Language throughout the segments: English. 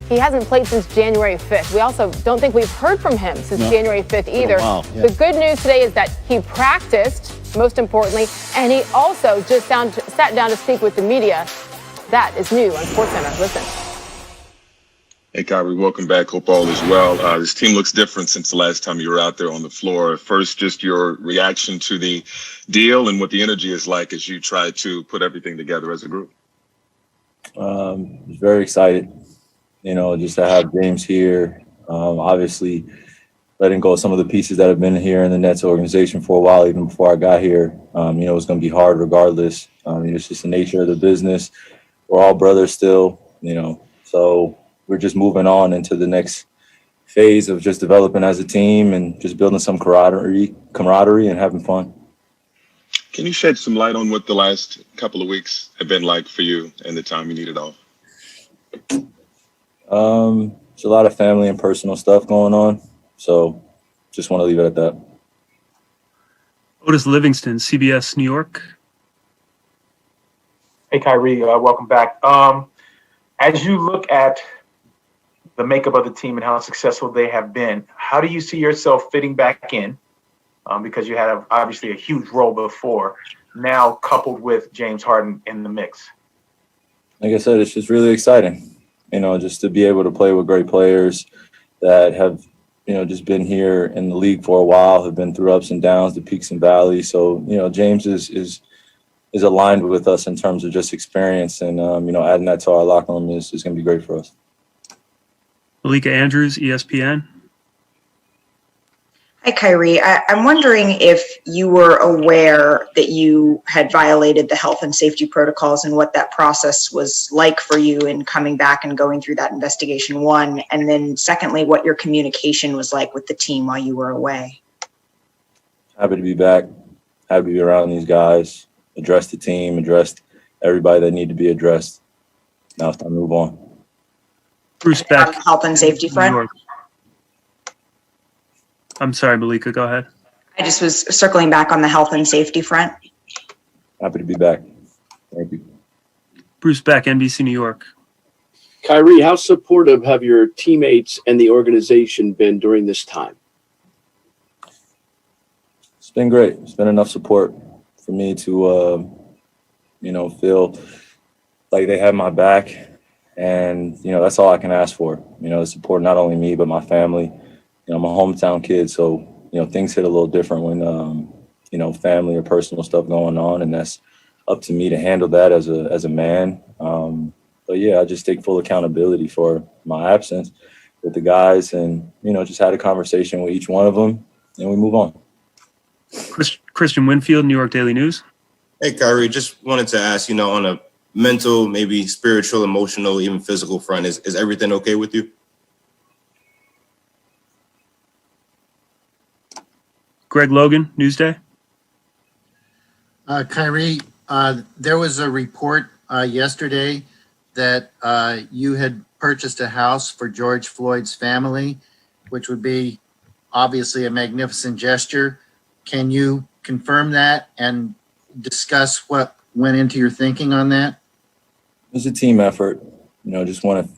He hasn't played since January 5th. We also don't think we've heard from him since January 5th either. Wow, yeah. The good news today is that he practiced, most importantly, and he also just sat down to speak with the media. That is new on SportsCenter. Listen. Hey, Kyrie, welcome back. Hope all is well. This team looks different since the last time you were out there on the floor. First, just your reaction to the deal and what the energy is like as you try to put everything together as a group. Very excited, just to have James here. Obviously, letting go of some of the pieces that have been here in the Nets organization for a while, even before I got here. It's going to be hard regardless. It's just the nature of the business. We're all brothers still, so we're just moving on into the next phase of just developing as a team and just building some camaraderie and having fun. Can you shed some light on what the last couple of weeks have been like for you and the time you needed off? There's a lot of family and personal stuff going on, so just want to leave it at that. Otis Livingston, CBS New York. Hey, Kyrie, welcome back. As you look at the makeup of the team and how successful they have been, how do you see yourself fitting back in? Because you had obviously a huge role before, now coupled with James Harden in the mix. Like I said, it's just really exciting, just to be able to play with great players that have, just been here in the league for a while, have been through ups and downs, the peaks and valleys. So, James is aligned with us in terms of just experience, and, adding that to our locker room is going to be great for us. Malika Andrews, ESPN. Hi, Kyrie. I'm wondering if you were aware that you had violated the health and safety protocols and what that process was like for you in coming back and going through that investigation, one. And then secondly, what your communication was like with the team while you were away. Happy to be back. Happy to be around these guys, address the team, address everybody that need to be addressed. Now it's time to move on. Bruce Beck. Health and safety front. I'm sorry, Malika, go ahead. I just was circling back on the health and safety front. Happy to be back. Thank you. Bruce Beck, NBC New York. Kyrie, how supportive have your teammates and the organization been during this time? It's been great. It's been enough support for me to, feel like they have my back. And, that's all I can ask for, the support, not only me, but my family. I'm a hometown kid, so, things hit a little different when, family or personal stuff going on, and that's up to me to handle that as a man. But yeah, I just take full accountability for my absence with the guys and, just had a conversation with each one of them and we move on. Christian Winfield, New York Daily News. Hey, Kyrie, just wanted to ask, on a mental, maybe spiritual, emotional, even physical front, is everything okay with you? Greg Logan, Newsday. Kyrie, there was a report yesterday that you had purchased a house for George Floyd's family, which would be obviously a magnificent gesture. Can you confirm that and discuss what went into your thinking on that? It's a team effort. Just want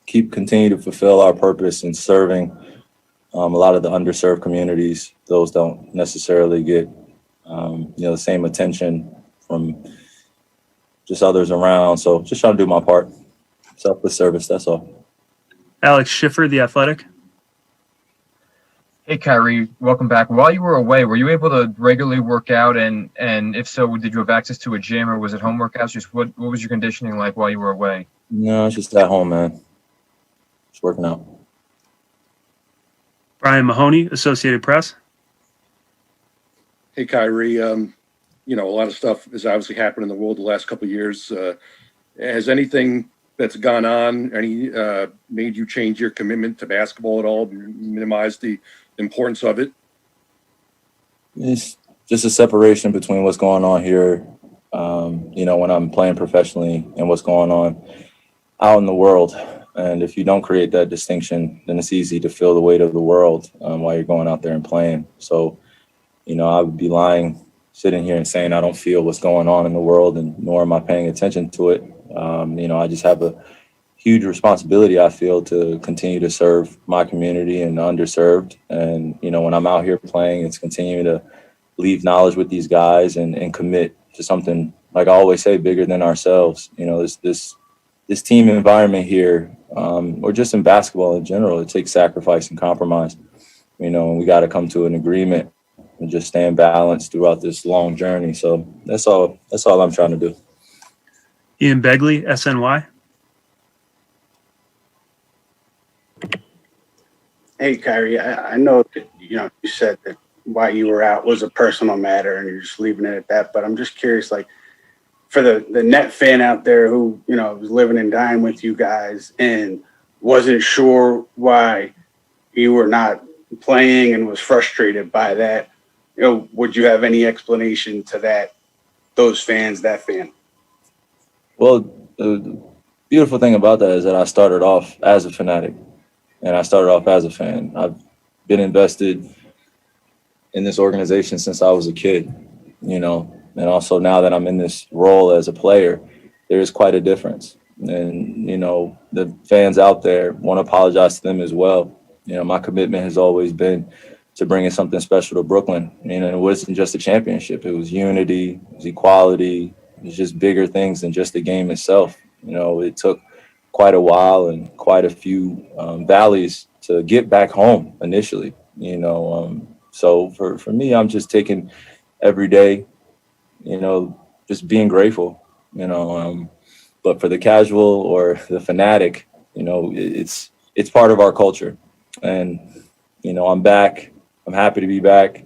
to continue to fulfill our purpose in serving a lot of the underserved communities. Those don't necessarily get, the same attention from just others around. So just trying to do my part. Selfless service, that's all. Alex Schiffer, The Athletic. Hey, Kyrie, welcome back. While you were away, were you able to regularly work out? And if so, did you have access to a gym or was it home workouts? Just what was your conditioning like while you were away? No, it's just at home, man. Just working out. Brian Mahoney, Associated Press. Hey, Kyrie, a lot of stuff has obviously happened in the world the last couple of years. Has anything that's gone on made you change your commitment to basketball at all, minimize the importance of it? It's just a separation between what's going on here, when I'm playing professionally and what's going on out in the world. And if you don't create that distinction, then it's easy to feel the weight of the world while you're going out there and playing. So, I would be lying sitting here and saying I don't feel what's going on in the world, and nor am I paying attention to it. I just have a huge responsibility, I feel, to continue to serve my community and the underserved. And, you know, when I'm out here playing, it's continuing to leave knowledge with these guys and commit to something, like I always say, bigger than ourselves. You know, this team environment here, or just in basketball in general, it takes sacrifice and compromise. You know, and we got to come to an agreement and just stay in balance throughout this long journey. So that's all I'm trying to do. Ian Begley, SNY. Hey, Kyrie, I know that, you know, you said that why you were out was a personal matter and you're just leaving it at that. But I'm just curious, like, for the net fan out there who, you know, was living and dying with you guys and wasn't sure why you were not playing and was frustrated by that, you know, would you have any explanation to that, those fans, that fan? Well, the beautiful thing about that is that I started off as a fanatic and I started off as a fan. I've been invested in this organization since I was a kid, you know, and also now that I'm in this role as a player, there is quite a difference. And, you know, the fans out there, want to apologize to them as well. You know, my commitment has always been to bring in something special to Brooklyn. You know, it wasn't just a championship. It was unity, it was equality. It was just bigger things than just the game itself. You know, it took quite a while and quite a few valleys to get back home initially, you know. So for me, I'm just taking every day, you know, just being grateful, you know. But for the casual or the fanatic, you know, it's part of our culture. And, you know, I'm back. I'm happy to be back.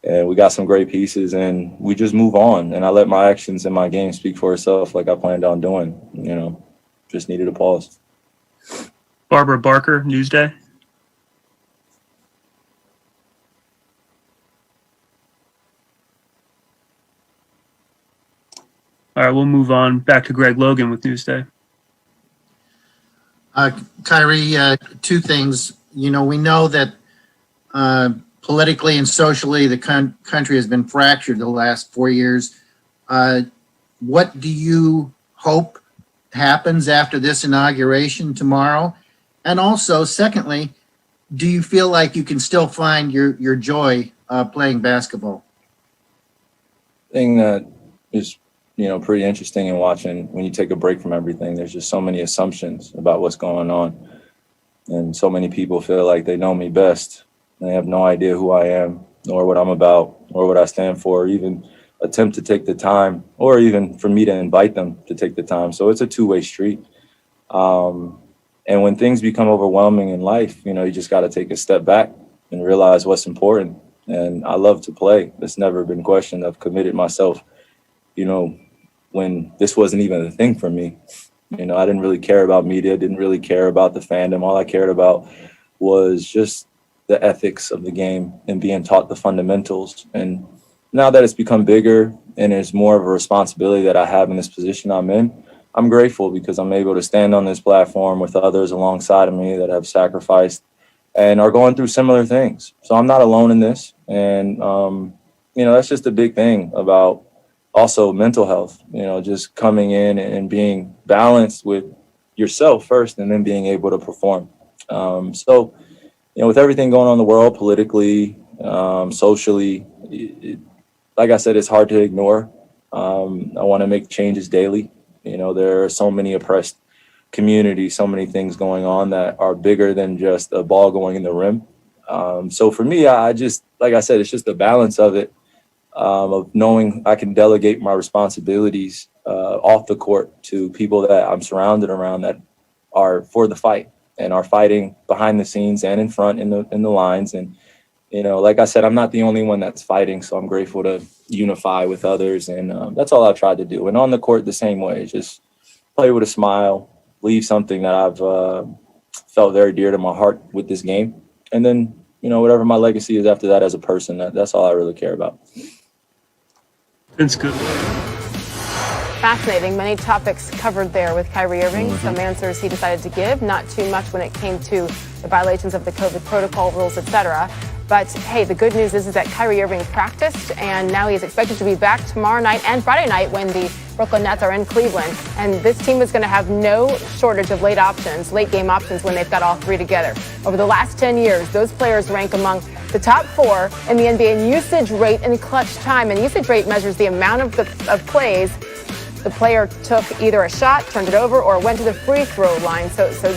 And we got some great pieces and we just move on. And I let my actions and my game speak for itself like I planned on doing, you know, just needed a pause. Barbara Barker, Newsday. All right, we'll move on back to Greg Logan with Newsday. Kyrie, two things. You know, we know that politically and socially, the country has been fractured the last 4 years. What do you hope happens after this inauguration tomorrow? And also, secondly, do you feel like you can still find your joy playing basketball? Thing that is, you know, pretty interesting in watching when you take a break from everything. There's just so many assumptions about what's going on. And so many people feel like they know me best. And they have no idea who I am, nor what I'm about, or what I stand for, or even attempt to take the time, or even for me to invite them to take the time. So it's a two-way street. And when things become overwhelming in life, you know, you just got to take a step back and realize what's important. And I love to play. It's never been questioned. I've committed myself, you know, when this wasn't even a thing for me. You know, I didn't really care about media, didn't really care about the fandom. All I cared about was just the ethics of the game and being taught the fundamentals. And now that it's become bigger and there's more of a responsibility that I have in this position I'm in, I'm grateful because I'm able to stand on this platform with others alongside of me that have sacrificed and are going through similar things. So I'm not alone in this. And, you know, that's just a big thing about also mental health, you know, just coming in and being balanced with yourself first and then being able to perform. So, you know, with everything going on in the world, politically, socially, like I said, it's hard to ignore. I want to make changes daily. You know, there are so many oppressed communities, so many things going on that are bigger than just a ball going in the rim. So for me, I just, like I said, it's just the balance of it, of knowing I can delegate my responsibilities off the court to people that I'm surrounded around that are for the fight and are fighting behind the scenes and in front in the lines. And, you know, like I said, I'm not the only one that's fighting. So I'm grateful to unify with others. And that's all I've tried to do. And on the court, the same way, just play with a smile, leave something that I've felt very dear to my heart with this game. And then, you know, whatever my legacy is after that as a person, that's all I really care about. That's good. Fascinating. Many topics covered there with Kyrie Irving. Some answers he decided to give, not too much when it came to the violations of the COVID protocol rules, etc. But hey, the good news is that Kyrie Irving practiced, and now he is expected to be back tomorrow night and Friday night when the Brooklyn Nets are in Cleveland. And this team is going to have no shortage of late game options when they've got all three together. Over the last 10 years, those players rank among the top 4 in the NBA in usage rate and clutch time. And usage rate measures the amount of plays the player took either a shot, turned it over, or went to the free throw line. So